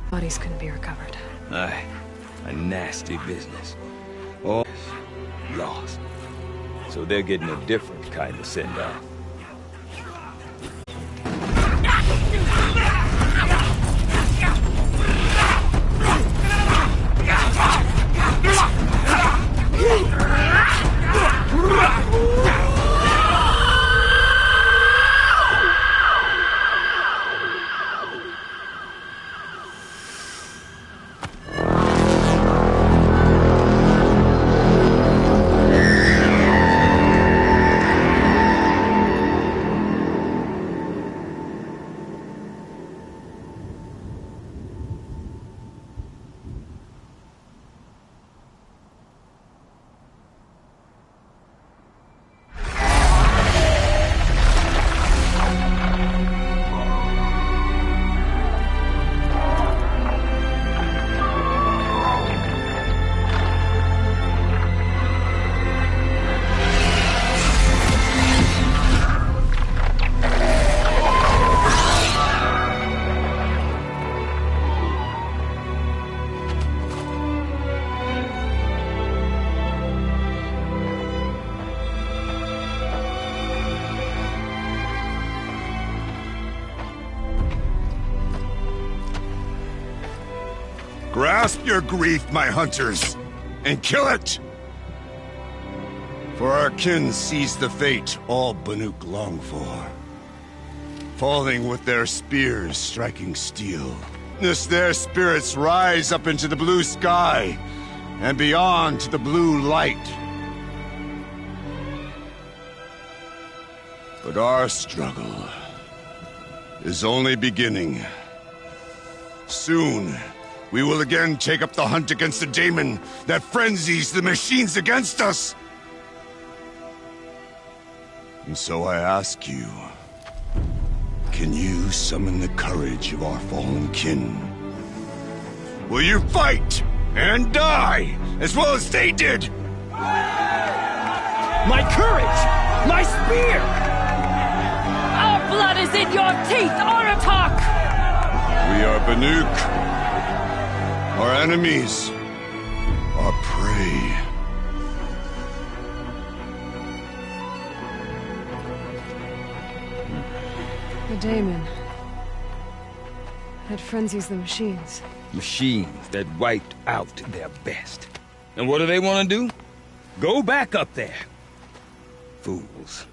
Bodies couldn't be recovered. Aye, a nasty business. All lost. So they're getting a different kind of send-off. Grasp your grief, my hunters, and kill it! For our kin sees the fate all Banuk long for. Falling with their spears striking steel. As their spirits rise up into the blue sky, and beyond to the blue light. But our struggle is only beginning. Soon, we will again take up the hunt against the daemon that frenzies the machines against us. And so I ask you, can you summon the courage of our fallen kin? Will you fight and die as well as they did? My courage! My spear! Our blood is in your teeth, Aratak! We are Banuk. Our enemies are prey. The daemon. That frenzies the machines. Machines that wiped out their best. And what do they want to do? Go back up there. Fools.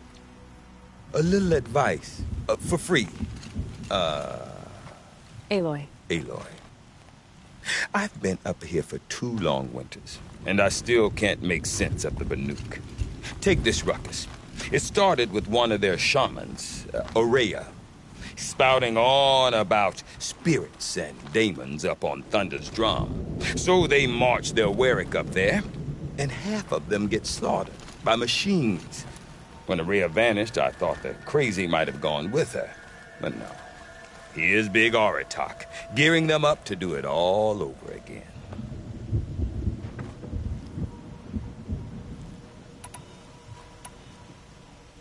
A little advice. For free. Aloy. Aloy. I've been up here for 2 long winters, and I still can't make sense of the Banuk. Take this ruckus. It started with one of their shamans, Ourea, spouting on about spirits and daemons up on Thunder's drum. So they march their Warwick up there, and half of them get slaughtered by machines. When Ourea vanished, I thought the crazy might have gone with her, but no. Here's Big Aratak, gearing them up to do it all over again.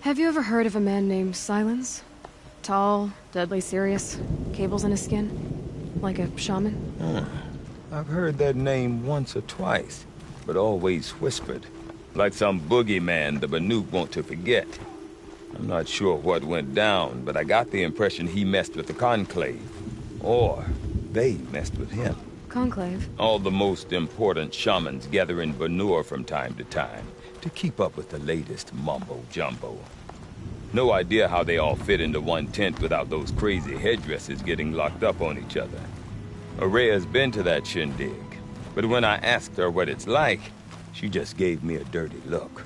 Have you ever heard of a man named Silence? Tall, deadly serious, cables in his skin, like a shaman? I've heard that name once or twice, but always whispered, like some boogeyman the Banuk want to forget. I'm not sure what went down, but I got the impression he messed with the Conclave. Or they messed with him. Conclave? All the most important shamans gather in Banur from time to time to keep up with the latest mumbo-jumbo. No idea how they all fit into one tent without those crazy headdresses getting locked up on each other. Ourea's been to that shindig, but when I asked her what it's like, she just gave me a dirty look.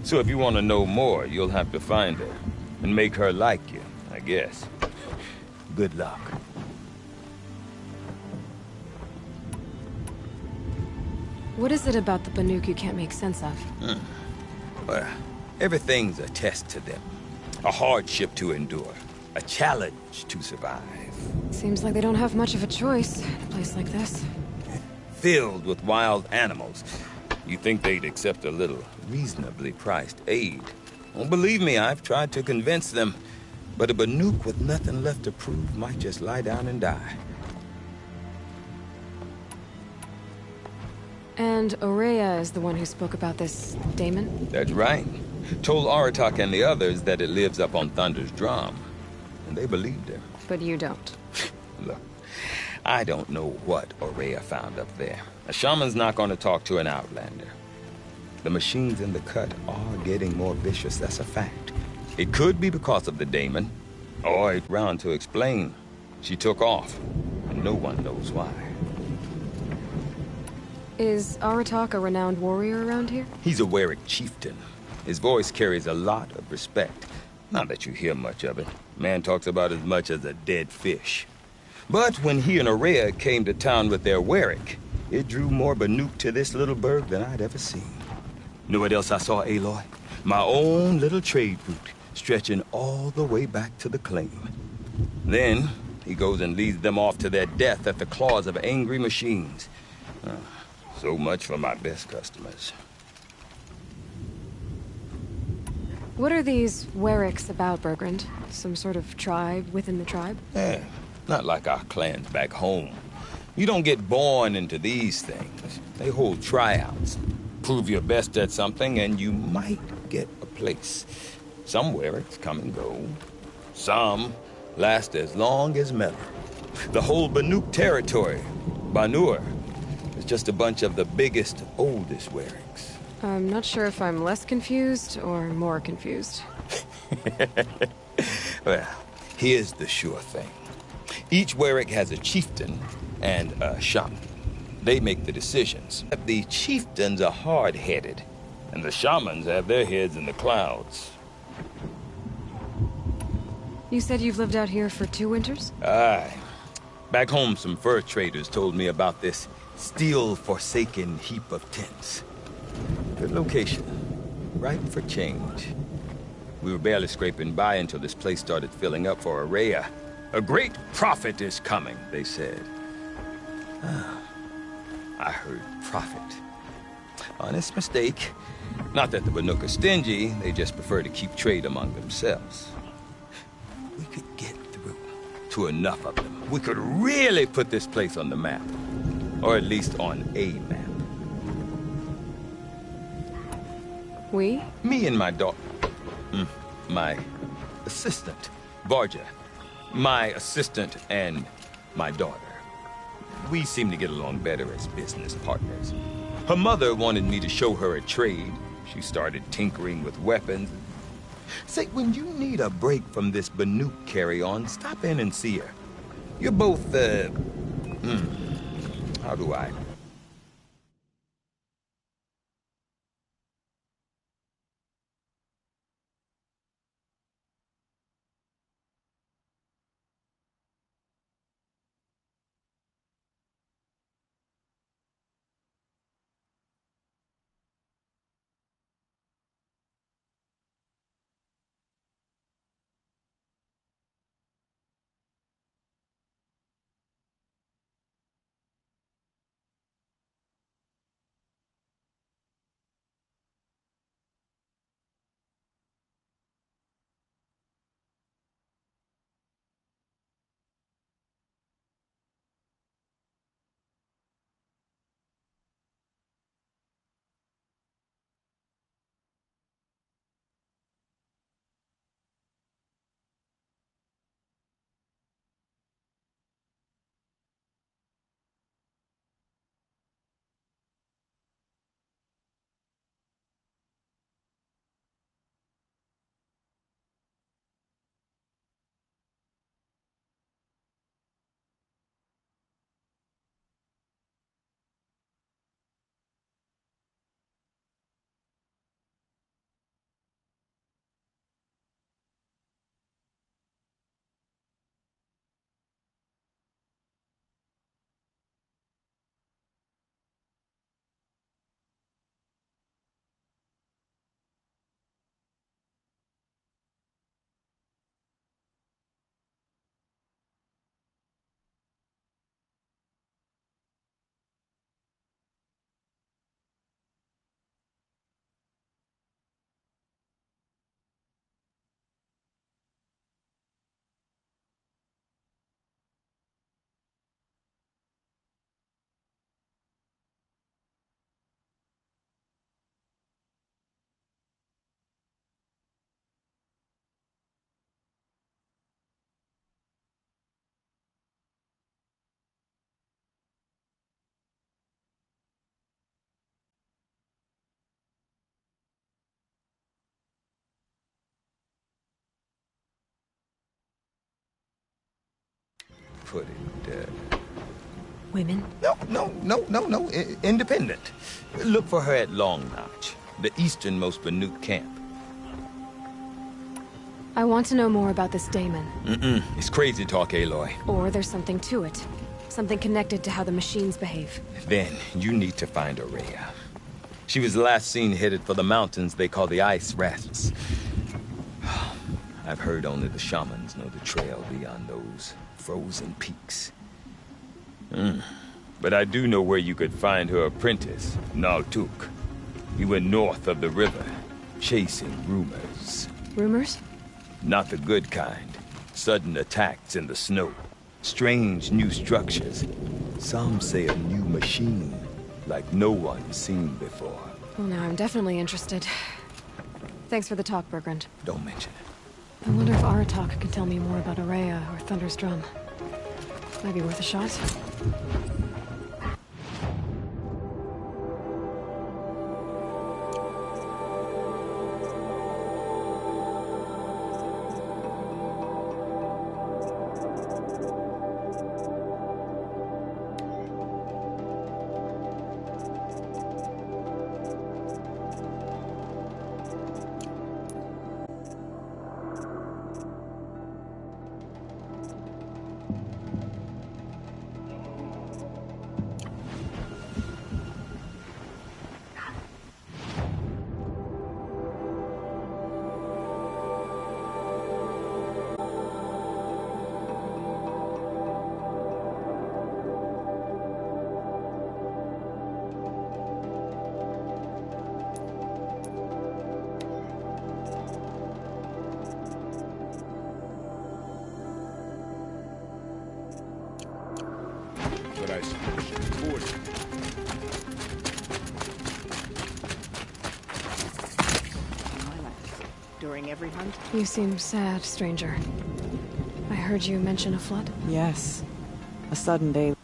So if you want to know more, you'll have to find her and make her like you, I guess. Good luck. What is it about the Banuk you can't make sense of? Well, everything's a test to them. A hardship to endure. A challenge to survive. Seems like they don't have much of a choice in a place like this. Filled with wild animals. You think they'd accept a little reasonably priced aid. Well, believe me, I've tried to convince them. But a Banuk with nothing left to prove might just lie down and die. And Aurea is the one who spoke about this daemon? That's right. Told Aratak and the others that it lives up on Thunder's drum. And they believed him. But you don't. Look, I don't know what Aurea found up there. A shaman's not going to talk to an outlander. The machines in the cut are getting more vicious, that's a fact. It could be because of the daemon, or it's round to explain. She took off, and no one knows why. Is Aratak a renowned warrior around here? He's a Werik chieftain. His voice carries a lot of respect. Not that you hear much of it. Man talks about as much as a dead fish. But when he and Aurea came to town with their Werik, it drew more Banuk to this little burg than I'd ever seen. Know what else I saw, Aloy? My own little trade route, stretching all the way back to the claim. Then, he goes and leads them off to their death at the claws of angry machines. So much for my best customers. What are these Weriks about, Bergrand? Some sort of tribe within the tribe? Yeah, not like our clans back home. You don't get born into these things. They hold tryouts. Prove your best at something and you might get a place. Some Weriks come and go. Some last as long as metal. The whole Banuk territory, Banur, is just a bunch of the biggest, oldest Weriks. I'm not sure if I'm less confused or more confused. Well, here's the sure thing. Each Werik has a chieftain and a shaman. They make the decisions. The chieftains are hard-headed, and the shamans have their heads in the clouds. You said you've lived out here for 2 winters? Aye. Back home, some fur traders told me about this steel-forsaken heap of tents. Good location. Ripe for change. We were barely scraping by until this place started filling up for Aurea. A great prophet is coming, they said. I heard prophet. Honest mistake. Not that the Banuk are stingy, they just prefer to keep trade among themselves. We could get through to enough of them. We could really put this place on the map. Or at least on a map. We? Me and my daughter. My assistant, Varja. My assistant and my daughter. We seem to get along better as business partners. Her mother wanted me to show her a trade. She started tinkering with weapons. Say, when you need a break from this Banuk carry-on, stop in and see her. You're both, how do I put it? Women? No. Independent. Look for her at Long Notch, the easternmost Banuk camp. I want to know more about this Daemon. It's crazy talk, Aloy. Or there's something to it. Something connected to how the machines behave. Then you need to find Aurea. She was last seen headed for the mountains they call the Ice Rafts. I've heard only the shamans know the trail beyond those frozen peaks. But I do know where you could find her apprentice, Naltuk. He went north of the river, chasing rumors. Rumors? Not the good kind. Sudden attacks in the snow. Strange new structures. Some say a new machine, like no one's seen before. Well, now I'm definitely interested. Thanks for the talk, Bergrand. Don't mention it. I wonder if Aratak can tell me more about Aurea or Thunder's Drum. Might be worth a shot. But I suppose you can afford it. My life. During every hunt? You seem sad, stranger. I heard you mention a flood. Yes. A sudden day